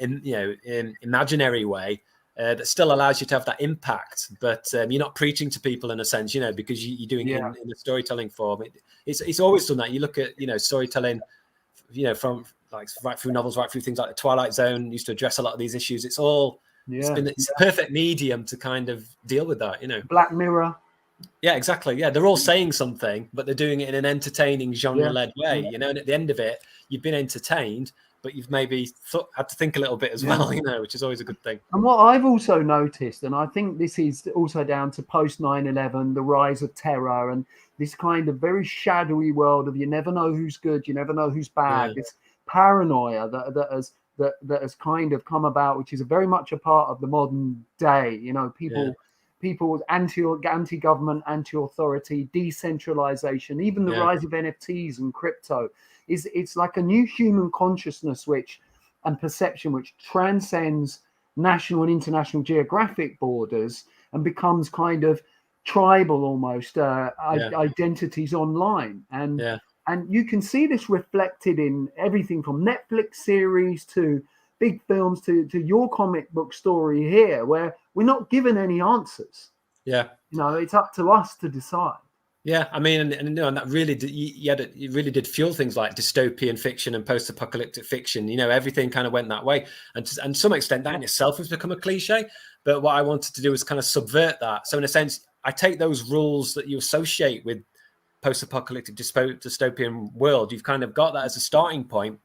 imaginary way that still allows you to have that impact. But you're not preaching to people in a sense, because you're doing it in a storytelling form. It's always done that. You look at storytelling, from like right through novels, right through things like the Twilight Zone used to address a lot of these issues. It's a perfect medium to kind of deal with that. Black Mirror. Yeah, exactly. Yeah, they're all saying something, but they're doing it in an entertaining, genre-led way. And at the end of it, you've been entertained, but you've maybe had to think a little bit as well, which is always a good thing. And what I've also noticed, and I think this is also down to post 9/11, the rise of terror, and this kind of very shadowy world of you never know who's good, you never know who's bad. This paranoia that has kind of come about, which is very much a part of the modern day. People anti-government, anti-authority, decentralization, even the rise of NFTs and crypto. It's like a new human consciousness and perception which transcends national and international geographic borders and becomes kind of tribal almost identities online. And you can see this reflected in everything from Netflix series to big films to your comic book story here, where we're not given any answers. It's up to us to decide. I mean, and that really did, it really did fuel things like dystopian fiction and post-apocalyptic fiction. Everything kind of went that way, and to some extent that in itself has become a cliche. But what I wanted to do was kind of subvert that. So in a sense, I take those rules that you associate with post-apocalyptic dystopian world. You've kind of got that as a starting point,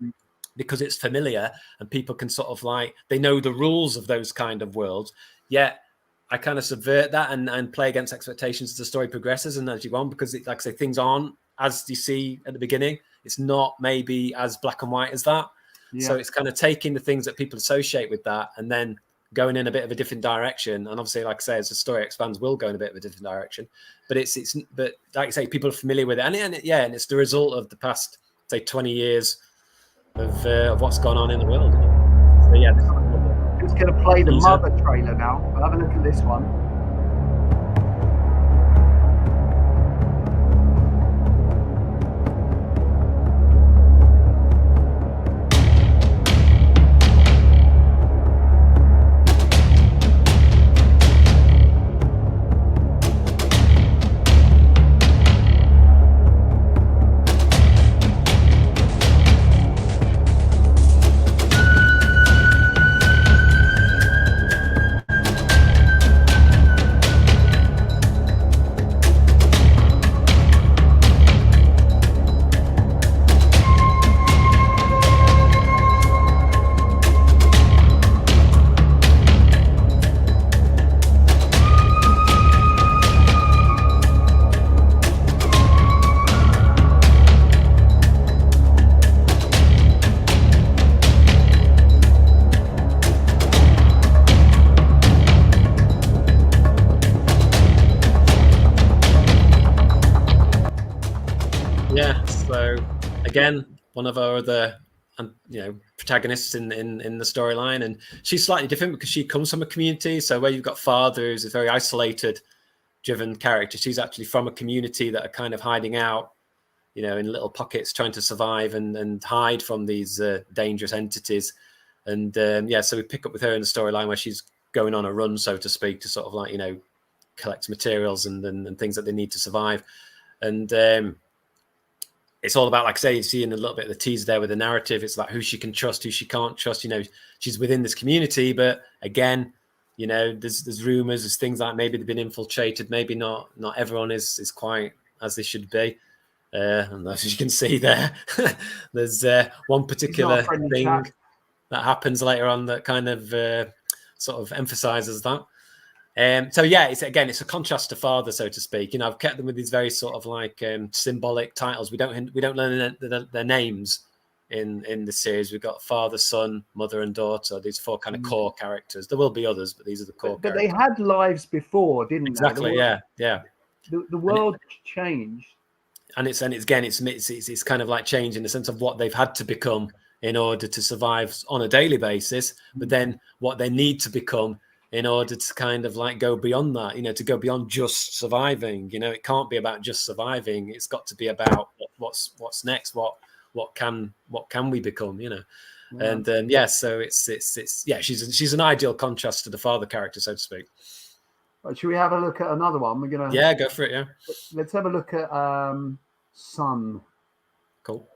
because it's familiar and people can sort of they know the rules of those kind of worlds. Yet I kind of subvert that and play against expectations as the story progresses and as you go on, because like I say, things aren't as you see at the beginning. It's not maybe as black and white as that. So it's kind of taking the things that people associate with that and then going in a bit of a different direction. And obviously, like I say, as the story expands, will go in a bit of a different direction. But but like I say, people are familiar with it. And it's the result of the past, say, 20 years of what's gone on in the world. So I'm just going to play the Mother trailer now. Have a look at this one. Again, one of our other protagonists in the storyline, and she's slightly different because she comes from a community. So where you've got father who's a very isolated driven character, she's actually from a community that are kind of hiding out, in little pockets, trying to survive and hide from these dangerous entities. And so we pick up with her in the storyline where she's going on a run, so to speak, to sort of collect materials and things that they need to survive. And it's all about, like I say, you see in a little bit of the teaser there with the narrative, it's like who she can trust, who she can't trust. You know, she's within this community, but again, you know, there's rumors, there's things like maybe they've been infiltrated, maybe not everyone is quite as they should be. And as you can see there, there's one particular thing that happens later on that kind of sort of emphasizes that. So yeah, it's a contrast to Father, so to speak. You know, I've kept them with these very sort of like symbolic titles. We don't learn their names in the series. We've got father, son, mother, and daughter. These 4 kind of core characters. There will be others, but these are the core. But they had lives before, didn't exactly, they? Exactly. Yeah. The world changed, and it's kind of like change in the sense of what they've had to become in order to survive on a daily basis, but then what they need to become in order to kind of like go beyond that, you know, to go beyond just surviving. You know, it can't be about just surviving. It's got to be about what's next. What can we become? You know, and so she's an ideal contrast to the father character, so to speak. Right, should we have a look at another one? We're gonna go for it. Yeah, let's have a look at Son. Cool.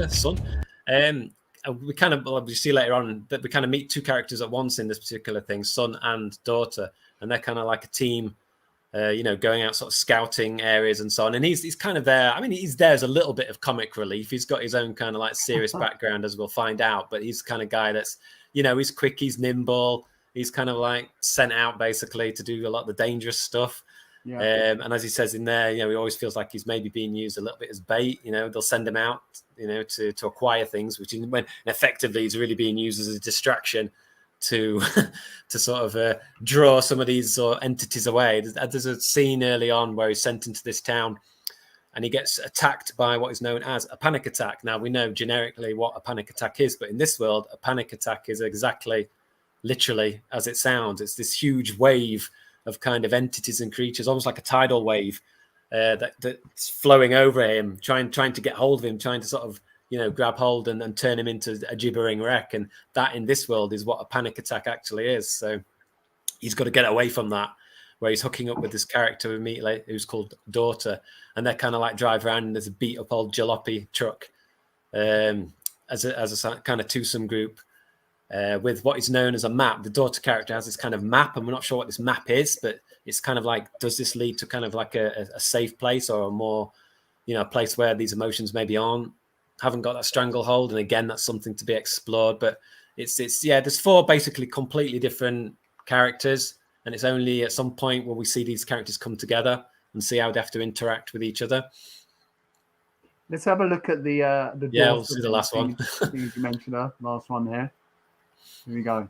Son. We kind of see later on that we kind of meet 2 characters at once in this particular thing, son and daughter, and they're kind of like a team, you know, going out sort of scouting areas and so on. And he's kind of there. I mean, he's there as a little bit of comic relief. He's got his own kind of like serious background, as we'll find out, but he's the kind of guy that's, you know, he's quick, he's nimble, he's kind of like sent out basically to do a lot of the dangerous stuff. Yeah. And as he says in there, you know, he always feels like he's maybe being used a little bit as bait. You know, they'll send him out, you know, to acquire things, which when effectively he's really being used as a distraction to sort of draw some of these entities away. There's a scene early on where he's sent into this town and he gets attacked by what is known as a panic attack. Now, we know generically what a panic attack is, but in this world, a panic attack is exactly literally as it sounds. It's this huge wave of kind of entities and creatures, almost like a tidal wave that's flowing over him, trying to get hold of him, trying to sort of, you know, grab hold and turn him into a gibbering wreck. And that in this world is what a panic attack actually is. So he's got to get away from that, where he's hooking up with this character immediately who's called Daughter, and they kind of like drive around and there's a beat up old jalopy truck as a kind of twosome group. With what is known as a map. The Daughter character has this kind of map, and we're not sure what this map is, but it's kind of like, does this lead to kind of like a safe place, or a more, you know, a place where these emotions maybe haven't got that stranglehold? And again, that's something to be explored. But it's there's 4 basically completely different characters, and it's only at some point when we see these characters come together and see how they have to interact with each other. Let's have a look at the we'll see the last one. You mentioned the last one here. Here we go.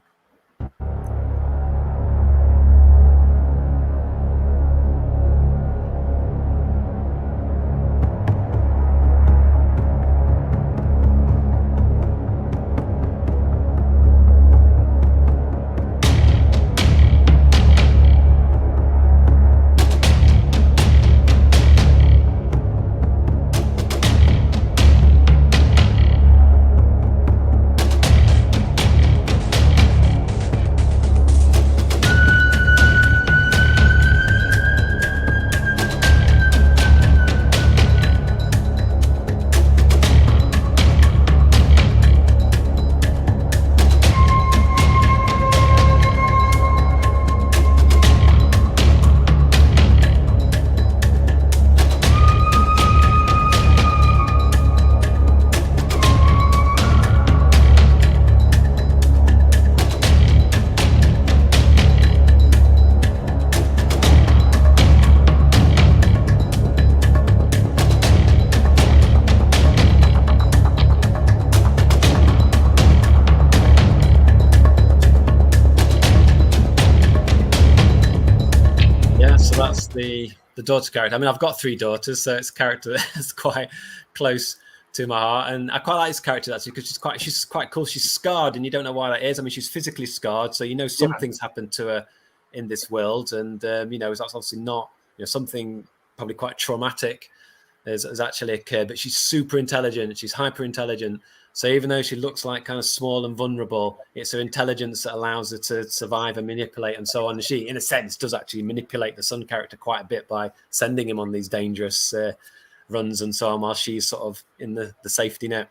So that's the daughter character. I mean, I've got 3 daughters, so it's a character that's quite close to my heart, and I quite like this character actually because she's quite cool. She's scarred, and you don't know why that is. I mean, she's physically scarred, so you know something's happened to her in this world, and that's obviously not something probably quite traumatic has actually occurred. But she's super intelligent. She's hyper intelligent. So even though she looks like kind of small and vulnerable, it's her intelligence that allows her to survive and manipulate and so on. And she, in a sense, does actually manipulate the son character quite a bit by sending him on these dangerous runs and so on, while she's sort of in the safety net,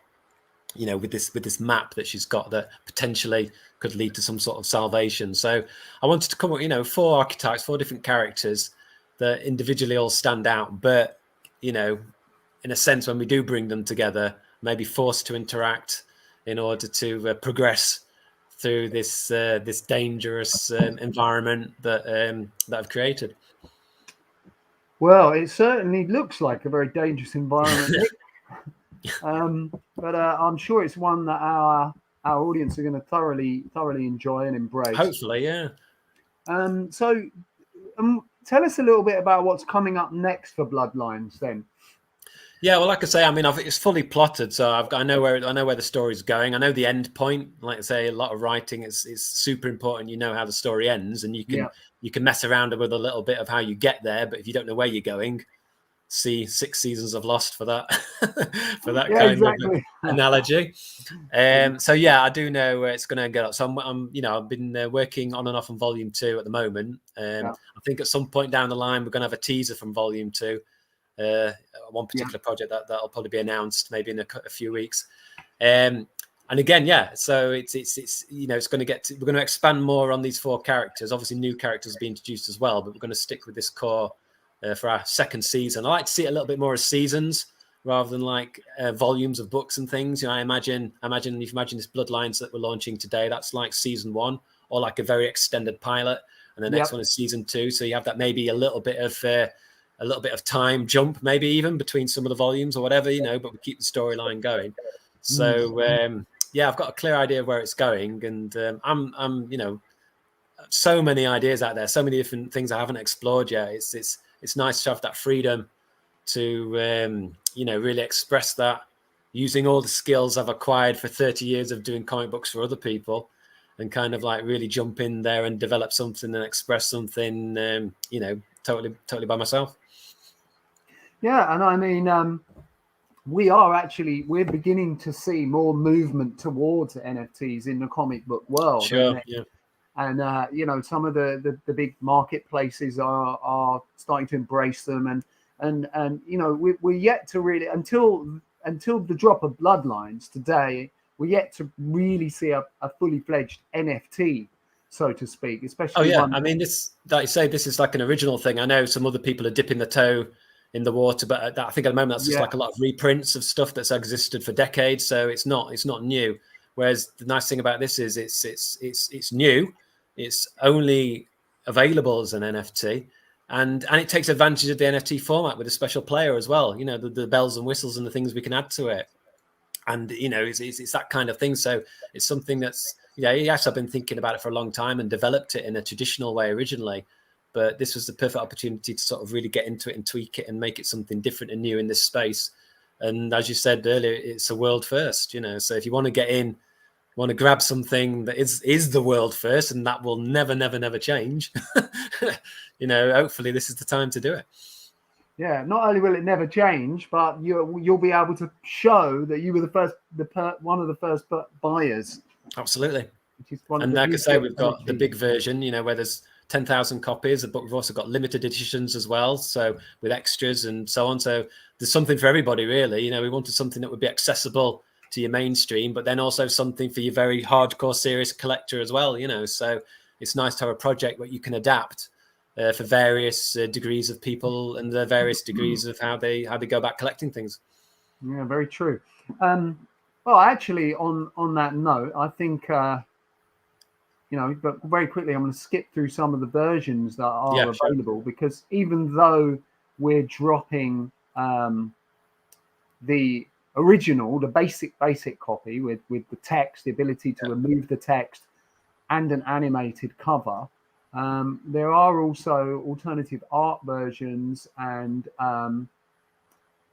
with this map that she's got that potentially could lead to some sort of salvation. So I wanted to come up, 4 archetypes, 4 different characters that individually all stand out, but in a sense, when we do bring them together, maybe forced to interact in order to progress through this dangerous environment that I've created. Well, it certainly looks like a very dangerous environment, but I'm sure it's one that our audience are going to thoroughly enjoy and embrace. Hopefully, yeah. So, tell us a little bit about what's coming up next for Bloodlines, then. Yeah, well, like I say, I mean, it's fully plotted, so I know where the story's going. I know the end point. Like I say, a lot of writing is super important. You know how the story ends, and you can mess around with a little bit of how you get there. But if you don't know where you're going, see 6 seasons of Lost for that for that kind of analogy. So yeah, I do know where it's going to get up. So I've been working on and off on Volume 2 at the moment. I think at some point down the line we're going to have a teaser from Volume 2. One particular project that'll probably be announced maybe in a few weeks, and again, so it's going to we're going to expand more on these 4 characters. Obviously, new characters will be introduced as well, but we're going to stick with this core for our 2nd season. I like to see it a little bit more as seasons rather than like volumes of books and things. I imagine if you imagine this Bloodlines that we're launching today, that's like season 1 or like a very extended pilot, and the next one is season 2. So you have that maybe a little bit of time jump, maybe even between some of the volumes or whatever, but we keep the storyline going. So I've got a clear idea of where it's going, and I'm so many ideas out there, so many different things I haven't explored yet. It's nice to have that freedom to really express that using all the skills I've acquired for 30 years of doing comic books for other people, and kind of like really jump in there and develop something and express something totally by myself. Yeah, and I mean, we're beginning to see more movement towards NFTs in the comic book world. Sure, yeah. And some of the big marketplaces are starting to embrace them, and we're yet to really until the drop of Bloodlines today, we're yet to really see a fully fledged NFT, so to speak. Especially, I mean, this, like you say, this is like an original thing. I know some other people are dipping the toe in the water, but I think at the moment that's just like a lot of reprints of stuff that's existed for decades. So it's not new. Whereas the nice thing about this is it's new. It's only available as an NFT, and it takes advantage of the NFT format with a special player as well. The bells and whistles and the things we can add to it, and it's that kind of thing. So it's something that's yes, I've been thinking about it for a long time and developed it in a traditional way originally. But this was the perfect opportunity to sort of really get into it and tweak it and make it something different and new in this space. And as you said earlier, it's a world first, So if you want to get in, want to grab something that is the world first, and that will never change, hopefully this is the time to do it. Yeah, not only will it never change, but you'll be able to show that you were one of the first buyers. Absolutely. Which is and like I say, we've got the big version, where there's 10,000 copies, but we've also got limited editions as well, so with extras and so on. So there's something for everybody, really. We wanted something that would be accessible to your mainstream, but then also something for your very hardcore serious collector as well. So it's nice to have a project where you can adapt for various degrees of people and the various degrees of how they go about collecting things. Yeah, very true. Well, actually, on that note, I think but very quickly, I'm going to skip through some of the versions that are available, because even though we're dropping the original, the basic copy with the text, the ability to remove the text, and an animated cover, There are also alternative art versions and a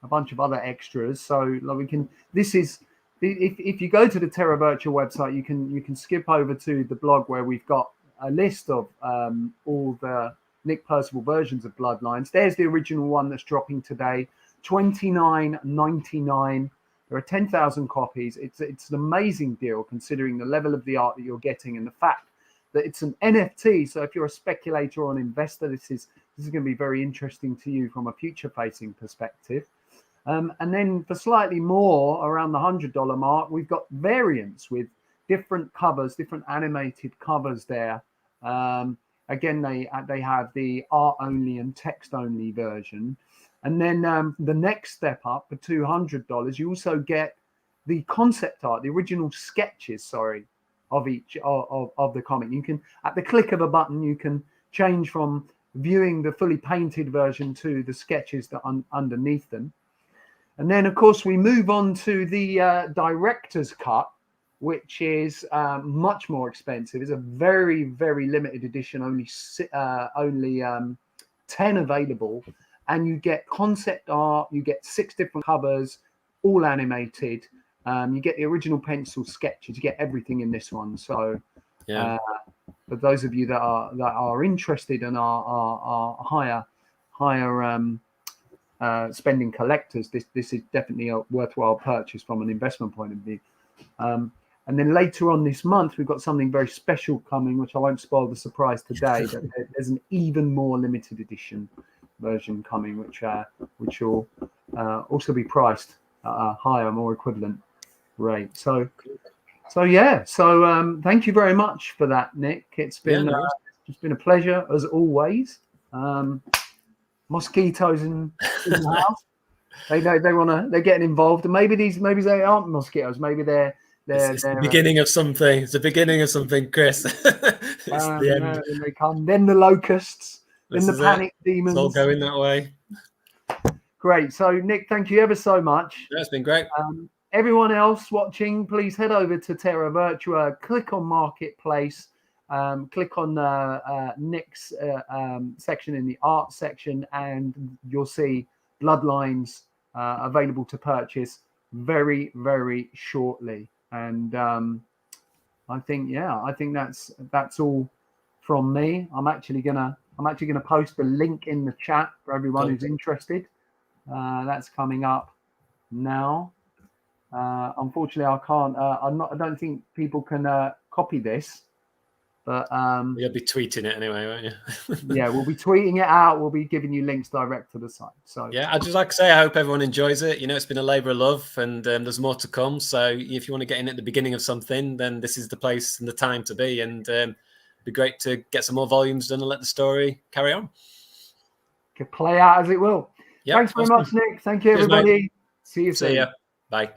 bunch of other extras. So like we can, this is, if you go to the Terra Virtua website, you can skip over to the blog where we've got a list of all the Nick Percival versions of Bloodlines. There's the original one that's dropping today, $29.99. There are 10,000 copies. It's an amazing deal considering the level of the art that you're getting and the fact that it's an NFT. So if you're a speculator or an investor, this is going to be very interesting to you from a future-facing perspective. And then for slightly more, around the $100 mark, we've got variants with different covers, different animated covers there. Again, they have the art only and text only version. And then the next step up for $200, you also get the concept art, the original sketches, sorry, of each of the comic. You can, at the click of a button, you can change from viewing the fully painted version to the sketches that are underneath them. And then, of course, we move on to the director's cut, which is much more expensive. It's a very, very limited edition, only 10 available. And you get concept art, you get 6 different covers, all animated. You get the original pencil sketches, you get everything in this one. So yeah. For those of you that are interested and are higher spending collectors, this is definitely a worthwhile purchase from an investment point of view. And then later on this month, we've got something very special coming, which I won't spoil the surprise today, but there's an even more limited edition version coming, which will also be priced at a higher, more equivalent rate. So thank you very much for that, Nick. It's been a pleasure as always. Mosquitoes in the house. They're getting involved, and maybe they aren't mosquitoes. Maybe they're the beginning of something. It's the beginning of something, Chris. It's the end. Then they come. Then the locusts. Then the panic demons. It's all going that way. Great. So, Nick, thank you ever so much. That's been great. Everyone else watching, please head over to Terra Virtua, click on Marketplace, click on Nick's section in the art section, and you'll see Bloodlines available to purchase very, very shortly. And I think that's all from me. I'm actually gonna post a link in the chat for everyone who's interested. That's coming up now. Unfortunately, I can't. I don't think people can copy this, but you'll be tweeting it anyway, won't you? Yeah, we'll be tweeting it out. We'll be giving you links direct to the site. So yeah, I'd just like to say I hope everyone enjoys it. You know, it's been a labour of love, and there's more to come. So if you want to get in at the beginning of something, then this is the place and the time to be. And it'd be great to get some more volumes done and let the story carry on. Play out as it will. Yep, thanks very much, Nick. Thank you, everybody. See you soon. See ya. Bye.